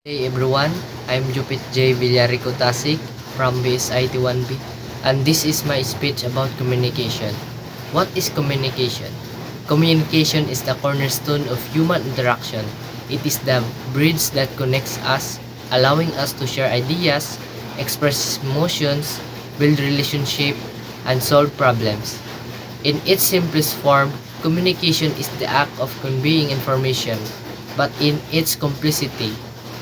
Hey everyone, I'm Jupit J. Villarico Tasik from BSIT 1B, and this is my speech about communication. What is communication? Communication is the cornerstone of human interaction. It is the bridge that connects us, allowing us to share ideas, express emotions, build relationships, and solve problems. In its simplest form, communication is the act of conveying information, but in its complexity,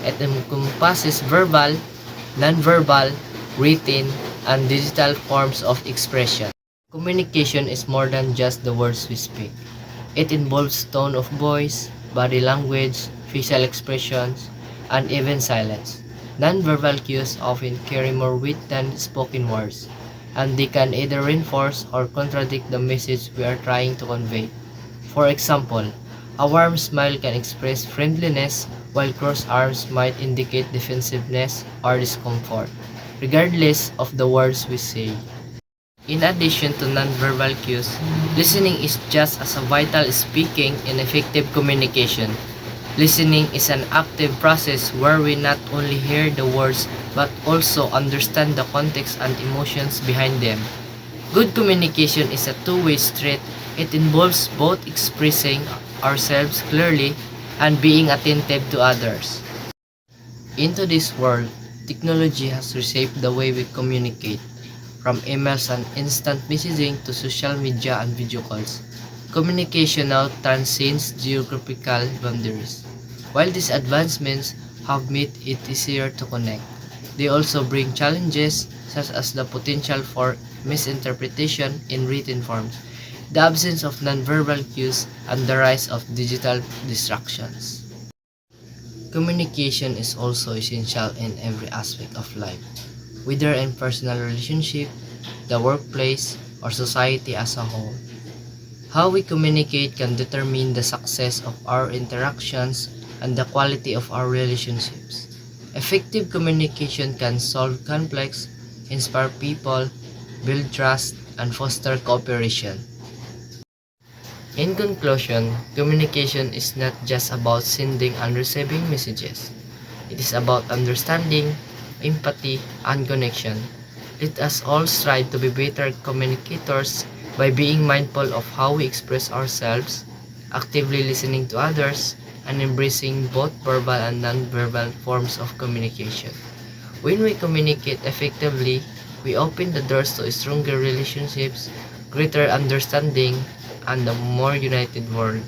it encompasses verbal, non-verbal, written, and digital forms of expression. Communication is more than just the words we speak. It involves tone of voice, body language, facial expressions, and even silence. Non-verbal cues often carry more weight than spoken words, and they can either reinforce or contradict the message we are trying to convey. For example, a warm smile can express friendliness, while crossed arms might indicate defensiveness or discomfort, regardless of the words we say. In addition to nonverbal cues, listening is just as vital as speaking in effective communication. Listening is an active process where we not only hear the words but also understand the context and emotions behind them. Good communication is a two-way street. It involves both expressing ourselves clearly and being attentive to others. In today's world, technology has reshaped the way we communicate, from emails and instant messaging to social media and video calls. Communication now transcends geographical boundaries. While these advancements have made it easier to connect, they also bring challenges such as the potential for misinterpretation in written forms, the absence of nonverbal cues, and the rise of digital distractions. Communication is also essential in every aspect of life, whether in personal relationship, the workplace, or society as a whole. How we communicate can determine the success of our interactions and the quality of our relationships. Effective communication can solve conflicts, inspire people, build trust, and foster cooperation. In conclusion, communication is not just about sending and receiving messages. It is about understanding, empathy, and connection. Let us all strive to be better communicators by being mindful of how we express ourselves, actively listening to others, and embracing both verbal and non-verbal forms of communication. When we communicate effectively, we open the doors to stronger relationships, greater understanding, and a more united world.